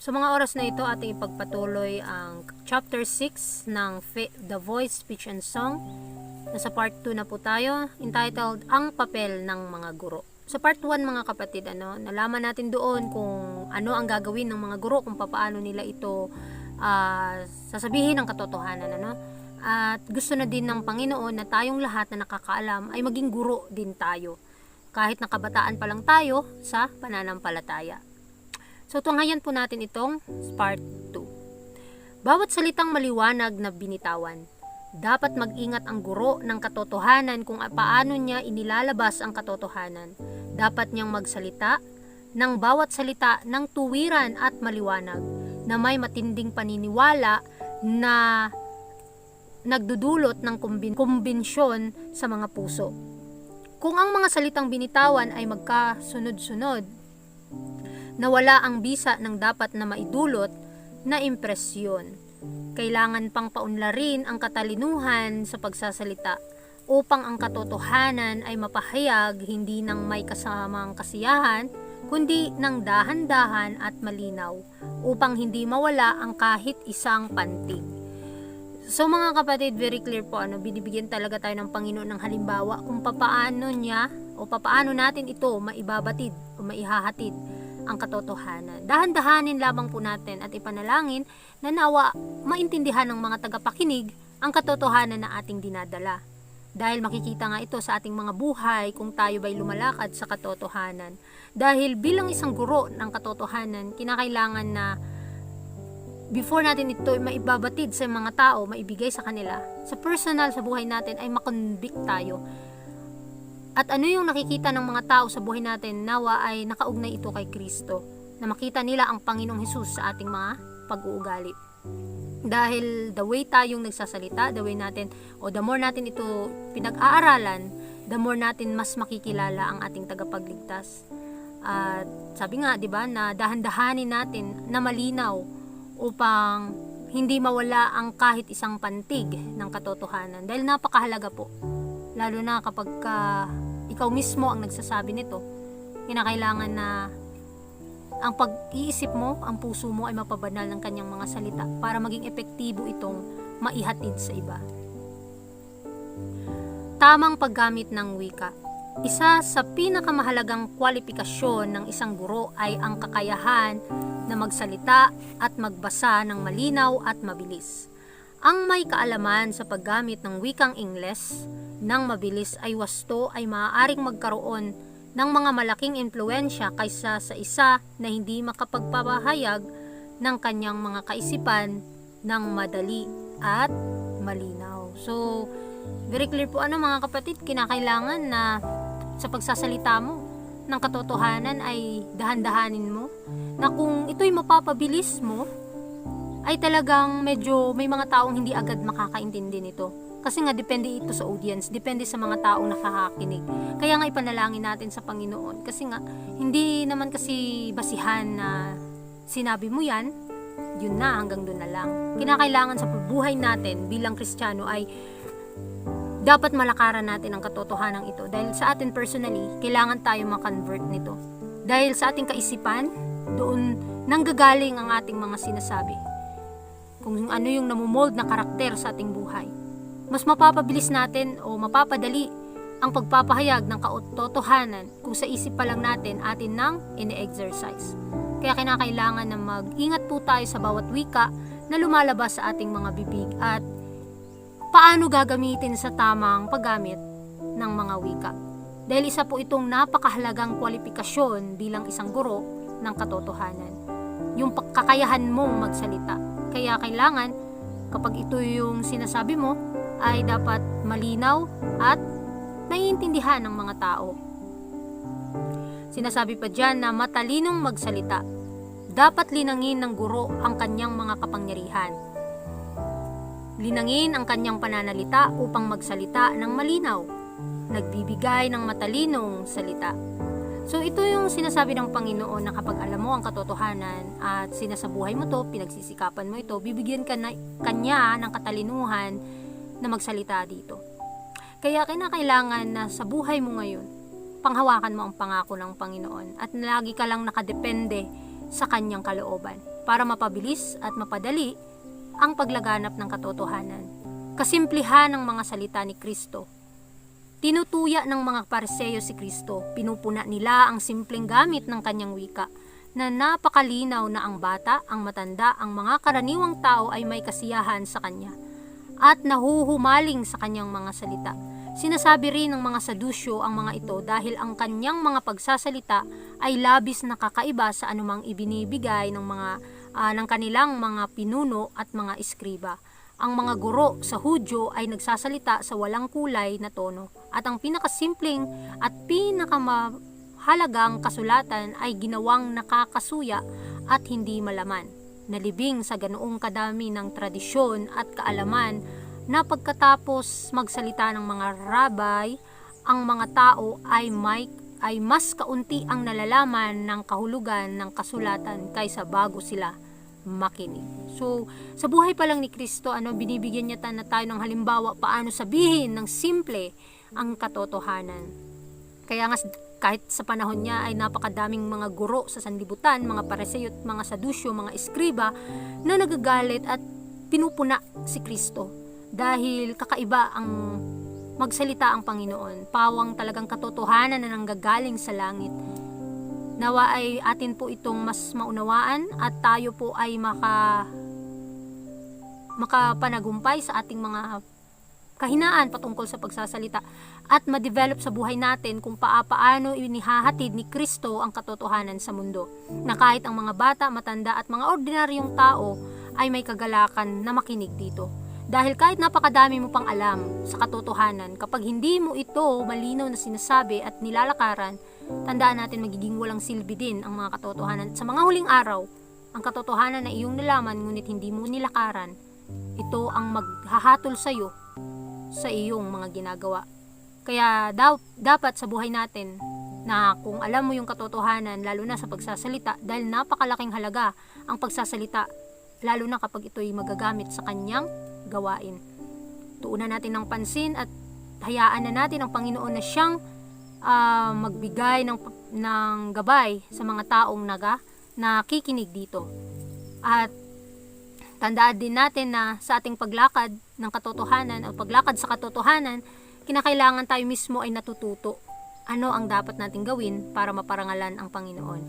Sa mga oras na ito, ating ipagpatuloy ang chapter 6 ng The Voice, Speech and Song. Nasa part 2 na po tayo, entitled Ang Papel ng Mga Guro. Sa part 1 mga kapatid, nalaman natin doon kung ano ang gagawin ng mga guro, kung paano nila ito sasabihin ng katotohanan. At gusto na din ng Panginoon na tayong lahat na nakakaalam ay maging guro din tayo. Kahit nakabataan pa lang tayo sa pananampalataya. So tunghayan po natin itong part 2. Bawat salitang maliwanag na binitawan. Dapat mag-ingat ang guro ng katotohanan kung paano niya inilalabas ang katotohanan. Dapat niyang magsalita ng bawat salita ng tuwiran at maliwanag na may matinding paniniwala na nagdudulot ng kumbensyon sa mga puso. Kung ang mga salitang binitawan ay magkasunod-sunod, na wala ang bisa ng dapat na maidulot na impresyon. Kailangan pang paunlarin ang katalinuhan sa pagsasalita upang ang katotohanan ay mapahayag hindi ng may kasamang kasiyahan, kundi ng dahan-dahan at malinaw upang hindi mawala ang kahit isang pantig. So mga kapatid, very clear po, binibigyan talaga tayo ng Panginoon ng halimbawa kung papaano niya o papaano natin ito maibabatid o maihahatid ang katotohanan. Dahan-dahanin lamang po natin at ipanalangin na nawa maintindihan ng mga tagapakinig ang katotohanan na ating dinadala. Dahil makikita nga ito sa ating mga buhay kung tayo ba'y lumalakad sa katotohanan. Dahil bilang isang guro ng katotohanan, kinakailangan na before natin ito maibabatid sa mga tao, maibigay sa kanila, sa personal, sa buhay natin ay makonvict tayo. At ano yung nakikita ng mga tao sa buhay natin, nawa ay nakaugnay ito kay Kristo, na makita nila ang Panginoong Hesus sa ating mga pag-uugali. Dahil the way tayong nagsasalita, the way natin, o the more natin ito pinag-aaralan, the more natin mas makikilala ang ating tagapagligtas. At sabi nga, di ba, na dahan-dahanin natin na malinaw upang hindi mawala ang kahit isang pantig ng katotohanan. Dahil napakahalaga po. Lalo na kapag ikaw mismo ang nagsasabi nito, kinakailangan na ang pag-iisip mo, ang puso mo ay mapabanal ng kanyang mga salita para maging epektibo itong maihatid sa iba. Tamang paggamit ng wika. Isa sa pinakamahalagang kwalifikasyon ng isang guro ay ang kakayahan na magsalita at magbasa ng malinaw at mabilis. Ang may kaalaman sa paggamit ng wikang Ingles ng mabilis ay wasto ay maaaring magkaroon ng mga malaking impluensya kaysa sa isa na hindi makapagpapahayag ng kanyang mga kaisipan ng madali at malinaw. So, very clear po mga kapatid, kinakailangan na sa pagsasalita mo ng katotohanan ay dahan-dahanin mo, na kung ito'y mapapabilis mo, ay talagang medyo may mga taong hindi agad makakaintindi nito. Kasi nga depende ito sa audience, depende sa mga taong nakakakinig. Kaya nga ipanalangin natin sa Panginoon. Kasi nga, hindi naman kasi basihan na sinabi mo yan, yun na, hanggang doon na lang. Kinakailangan sa buhay natin bilang Kristiyano ay dapat malakaran natin ang katotohanan ito. Dahil sa atin personally, kailangan tayo makonvert nito. Dahil sa ating kaisipan, doon nanggagaling ang ating mga sinasabi. Kung ano yung namumold na karakter sa ating buhay. Mas mapapabilis natin o mapapadali ang pagpapahayag ng katotohanan kung sa isip pa lang natin atin nang ine-exercise. Kaya kinakailangan na mag-ingat po tayo sa bawat wika na lumalabas sa ating mga bibig at paano gagamitin sa tamang paggamit ng mga wika. Dahil isa po itong napakahalagang kwalifikasyon bilang isang guro ng katotohanan. Yung kakayahan mong magsalita. Kaya kailangan, kapag ito yung sinasabi mo, ay dapat malinaw at naiintindihan ng mga tao. Sinasabi pa dyan na matalinong magsalita. Dapat linangin ng guro ang kanyang mga kapangyarihan. Linangin ang kanyang pananalita upang magsalita ng malinaw. Nagbibigay ng matalinong salita. So ito yung sinasabi ng Panginoon na kapag alam mo ang katotohanan at sinasabuhay mo to, pinagsisikapan mo ito, bibigyan ka na kanya ng katalinuhan na magsalita dito. Kaya kinakailangan na sa buhay mo ngayon, panghawakan mo ang pangako ng Panginoon at lagi ka lang nakadepende sa kanyang kalooban. para mapabilis at mapadali ang paglaganap ng katotohanan. Kasimplihan ng mga salita ni Kristo. Tinutuya ng mga Pariseyo si Kristo, pinupuna nila ang simpleng gamit ng kanyang wika, na napakalinaw na ang bata, ang matanda, ang mga karaniwang tao ay may kasiyahan sa kanya, at nahuhumaling sa kanyang mga salita. Sinasabi rin ng mga Sadusyo ang mga ito dahil ang kanyang mga pagsasalita ay labis na kakaiba sa anumang ibinibigay ng kanilang mga pinuno at mga eskriba. Ang mga guro sa Hudyo ay nagsasalita sa walang kulay na tono, at ang pinakasimpleng at pinakamahalagang kasulatan ay ginawang nakakasuya at hindi malaman, nalibing sa ganoong kadami ng tradisyon at kaalaman na pagkatapos magsalita ng mga rabay, ang mga tao ay mas kaunti ang nalalaman ng kahulugan ng kasulatan kaysa bago sila makinig. So, sa buhay pa lang ni Kristo, binibigyan niya tayo ng halimbawa paano sabihin ng simple ang katotohanan. Kaya nga kahit sa panahon niya ay napakadaming mga guro sa sanlibutan, mga Pariseyo at mga Sadusyo, mga eskriba na nagagalit at pinupuna si Kristo. Dahil kakaiba ang magsalita ang Panginoon, pawang talagang katotohanan na nanggagaling sa langit. Nawa ay atin po itong mas maunawaan at tayo po ay makapanagumpay sa ating mga kahinaan patungkol sa pagsasalita at ma-develop sa buhay natin kung paano inihahatid ni Kristo ang katotohanan sa mundo, na kahit ang mga bata, matanda at mga ordinaryong tao ay may kagalakan na makinig dito. Dahil kahit napakadami mo pang alam sa katotohanan, kapag hindi mo ito malinaw na sinasabi at nilalakaran, tandaan natin magiging walang silbi din ang mga katotohanan. Sa mga huling araw, ang katotohanan na iyong nalaman ngunit hindi mo nilakaran, ito ang maghahatol sa iyo sa iyong mga ginagawa. Kaya dapat sa buhay natin na kung alam mo yung katotohanan, lalo na sa pagsasalita, dahil napakalaking halaga ang pagsasalita, lalo na kapag ito'y magagamit sa kanyang gawain. Tuunan natin ng pansin at hayaan na natin ang Panginoon na siyang magbigay ng gabay sa mga taong nakikinig dito. At tandaan din natin na sa ating paglakad ng katotohanan o paglakad sa katotohanan, kinakailangan tayo mismo ay natututo ano ang dapat nating gawin para maparangalan ang Panginoon.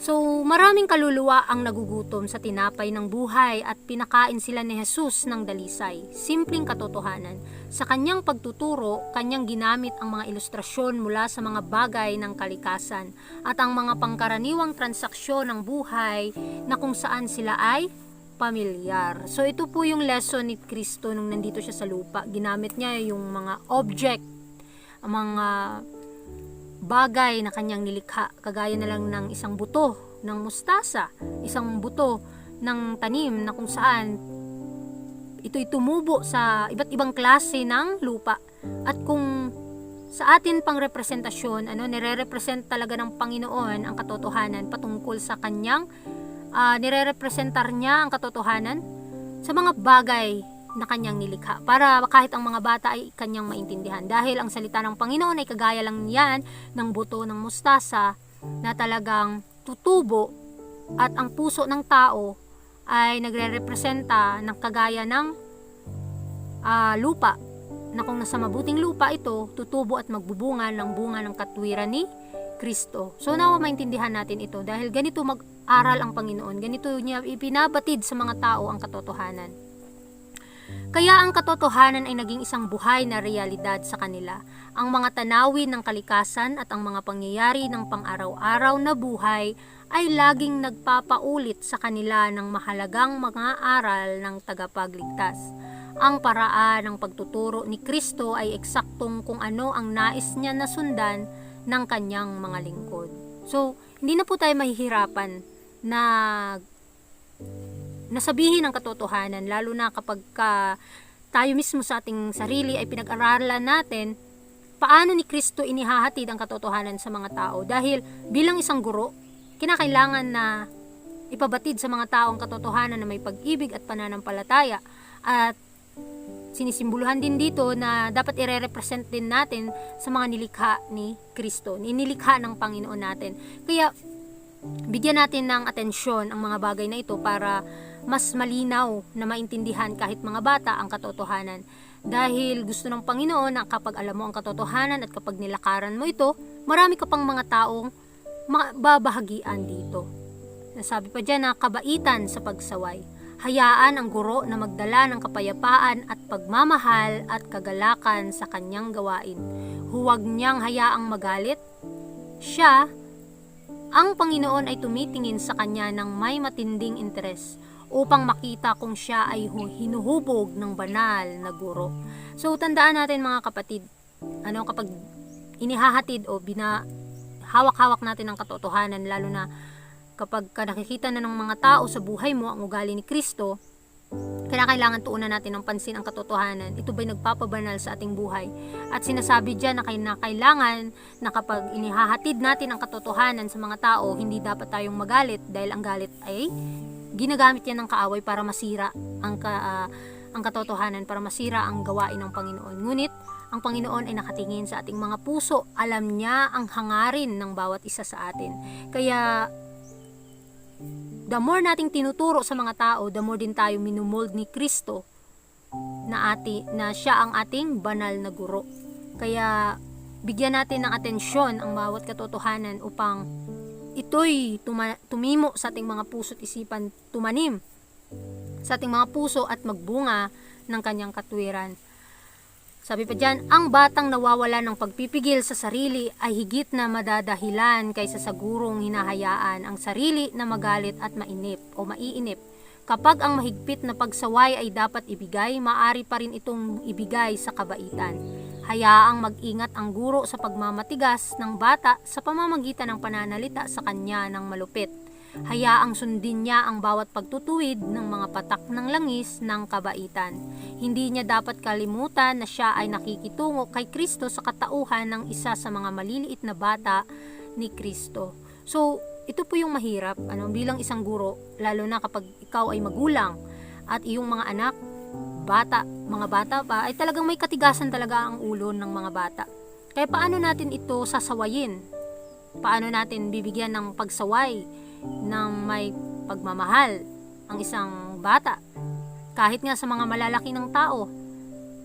So, maraming kaluluwa ang nagugutom sa tinapay ng buhay at pinakain sila ni Jesus ng dalisay. Simpleng katotohanan. Sa kanyang pagtuturo, kanyang ginamit ang mga ilustrasyon mula sa mga bagay ng kalikasan at ang mga pangkaraniwang transaksyon ng buhay na kung saan sila ay pamilyar. So, ito po yung lesson ni Kristo nung nandito siya sa lupa. Ginamit niya yung mga object, mga bagay na kanyang nilikha, kagaya na lang ng isang buto ng mustasa, isang buto ng tanim na kung saan ito'y tumubo sa iba't ibang klase ng lupa. At kung sa atin pang representasyon, nire-represent talaga ng Panginoon ang katotohanan patungkol sa kanyang nire-representar niya ang katotohanan sa mga bagay na kanyang nilikha, para kahit ang mga bata ay kanyang maintindihan. Dahil ang salita ng Panginoon ay kagaya lang yan ng buto ng mustasa na talagang tutubo, at ang puso ng tao ay nagre-representa ng kagaya ng lupa, na kung nasa mabuting lupa ito, tutubo at magbubunga ng bunga ng katwiran ni Kristo. So nawa maintindihan natin ito, dahil ganito mag-aral ang Panginoon, ganito niya ipinabatid sa mga tao ang katotohanan. Kaya ang katotohanan ay naging isang buhay na realidad sa kanila. Ang mga tanawin ng kalikasan at ang mga pangyayari ng pang-araw-araw na buhay ay laging nagpapaulit sa kanila ng mahalagang mga aral ng tagapagligtas. Ang paraan ng pagtuturo ni Kristo ay eksaktong kung ano ang nais niya na sundan ng kanyang mga lingkod. So, hindi na po tayo mahihirapan na nasabihin ang katotohanan, lalo na kapag tayo mismo sa ating sarili ay pinag-aralan natin paano ni Kristo inihahatid ang katotohanan sa mga tao. Dahil bilang isang guro, kinakailangan na ipabatid sa mga tao ang katotohanan na may pag-ibig at pananampalataya. At sinisimboluhan din dito na dapat ire-represent din natin sa mga nilikha ni Kristo, nilikha ng Panginoon natin. Kaya bigyan natin ng atensyon ang mga bagay na ito para mas malinaw na maintindihan kahit mga bata ang katotohanan. Dahil gusto ng Panginoon na kapag alam mo ang katotohanan at kapag nilakaran mo ito, marami ka pang mga taong babahagian dito. Nasabi pa dyan na kabaitan sa pagsaway. Hayaan ang guro na magdala ng kapayapaan at pagmamahal at kagalakan sa kanyang gawain. Huwag niyang hayaang magalit. Siya, ang Panginoon ay tumitingin sa kanya ng may matinding interes upang makita kung siya ay hinuhubog ng banal na guro. So tandaan natin mga kapatid, kapag inihahatid o hawak-hawak natin ang katotohanan, lalo na kapag nakikita na ng mga tao sa buhay mo ang ugali ni Kristo, kailangan tuunan natin ng pansin ang katotohanan. Ito ba'y nagpapabanal sa ating buhay? At sinasabi dyan na kailangan na kapag inihahatid natin ang katotohanan sa mga tao, hindi dapat tayong magalit dahil ang galit ay ginagamit yan ng kaaway para masira ang katotohanan, para masira ang gawain ng Panginoon. Ngunit ang Panginoon ay nakatingin sa ating mga puso. Alam niya ang hangarin ng bawat isa sa atin. Kaya the more nating tinuturo sa mga tao, the more din tayo minumold ni Kristo na siya ang ating banal na guro. Kaya bigyan natin ng atensyon ang bawat katotohanan upang ito'y tumimo sa ating mga puso at isipan, tumanim sa ating mga puso at magbunga ng kanyang katwiran. Sabi pa dyan, ang batang nawawala ng pagpipigil sa sarili ay higit na madadahilan kaysa sa gurong hinahayaan ang sarili na magalit at maiinip. Kapag ang mahigpit na pagsaway ay dapat ibigay, maaari pa rin itong ibigay sa kabaitan. Hayaang mag-ingat ang guro sa pagmamatigas ng bata sa pamamagitan ng pananalita sa kanya ng malupit. Hayaang sundin niya ang bawat pagtutuwid ng mga patak ng langis ng kabaitan. Hindi niya dapat kalimutan na siya ay nakikitungo kay Kristo sa katauhan ng isa sa mga maliliit na bata ni Kristo. So, ito po yung mahirap bilang isang guro, lalo na kapag ikaw ay magulang at iyong mga anak, mga bata pa, ay talagang may katigasan talaga ang ulo ng mga bata. Kaya paano natin ito sasawayin? Paano natin bibigyan ng pagsaway ng may pagmamahal ang isang bata? Kahit nga sa mga malalaki ng tao,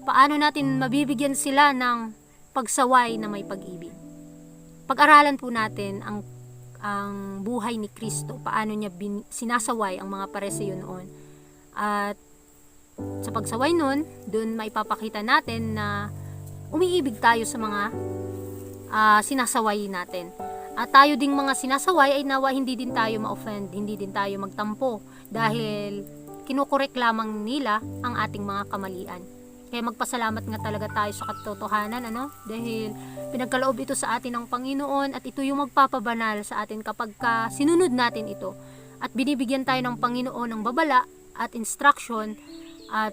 paano natin mabibigyan sila ng pagsaway na may pag-ibig? Pag-aralan po natin ang buhay ni Kristo, paano niya sinasaway ang mga pareseyo noon. At sa pagsaway nun, dun maipapakita natin na umiibig tayo sa mga sinasaway natin. At tayo ding mga sinasaway ay nawa hindi din tayo ma-offend, hindi din tayo magtampo dahil kinukorek lamang nila ang ating mga kamalian. Kaya magpasalamat nga talaga tayo sa katotohanan, dahil pinagkaloob ito sa atin ng Panginoon at ito yung magpapabanal sa atin kapag sinunod natin ito. At binibigyan tayo ng Panginoon ng babala at instruction at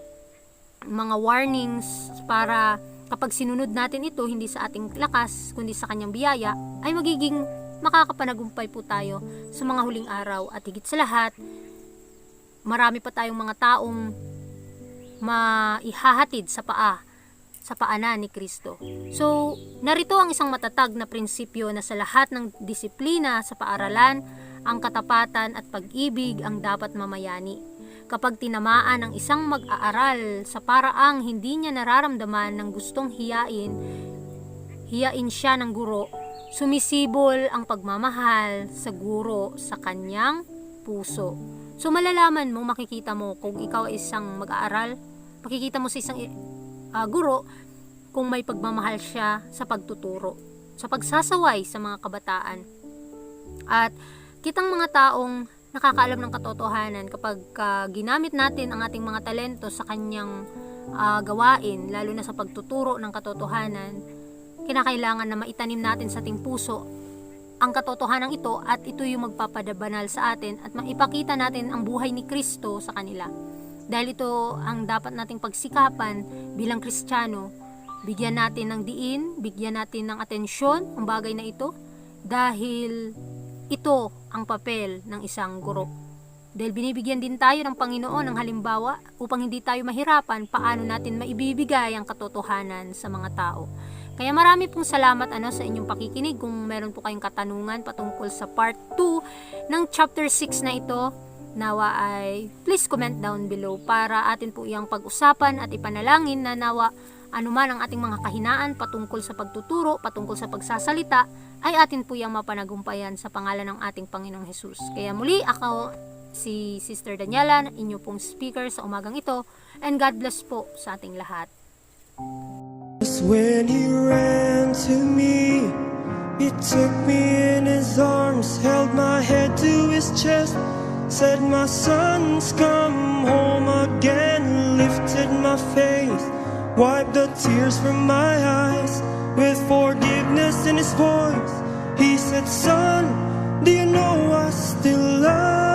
mga warnings para kapag sinunod natin ito, hindi sa ating lakas, kundi sa kanyang biyaya, ay magiging makakapanagumpay po tayo sa mga huling araw. At higit sa lahat, marami pa tayong mga taong maihahatid sa paanan ni Kristo. So, narito ang isang matatag na prinsipyo na sa lahat ng disiplina sa paaralan, ang katapatan at pag-ibig ang dapat mamayani. Kapag tinamaan ang isang mag-aaral sa paraang hindi niya nararamdaman ng gustong hiyain siya ng guro, sumisibol ang pagmamahal sa guro sa kanyang puso. So malalaman mo, makikita mo kung ikaw ay isang mag-aaral, makikita mo sa isang guro kung may pagmamahal siya sa pagtuturo, sa pagsasaway sa mga kabataan. At kitang mga taong nakakaalam ng katotohanan kapag ginamit natin ang ating mga talento sa kanyang gawain, lalo na sa pagtuturo ng katotohanan, kinakailangan na maitanim natin sa ating puso ang katotohanan ito at ito yung magpapadabanal sa atin at maipakita natin ang buhay ni Kristo sa kanila. Dahil ito ang dapat nating pagsikapan bilang Kristiyano, bigyan natin ng diin, bigyan natin ng atensyon ang bagay na ito dahil ito ang papel ng isang guro. Dahil binibigyan din tayo ng Panginoon ng halimbawa upang hindi tayo mahirapan paano natin maibibigay ang katotohanan sa mga tao. Kaya marami pong salamat sa inyong pakikinig. Kung meron po kayong katanungan patungkol sa part 2 ng chapter 6 na ito, nawa ay please comment down below para atin po iyang pag-usapan at ipanalangin na nawa anuman ang ating mga kahinaan patungkol sa pagtuturo, patungkol sa pagsasalita, ay atin po iyang mapanagumpayan sa pangalan ng ating Panginoong Hesus. Kaya muli, ako si Sister Daniela, inyo pong speaker sa umagang ito, and God bless po sa ating lahat. When he ran to me, he took me in his arms, held my head to his chest, said, "My son's come home again," lifted my face, wiped the tears from my eyes, with forgiveness in his voice. He said, "Son, do you know I still love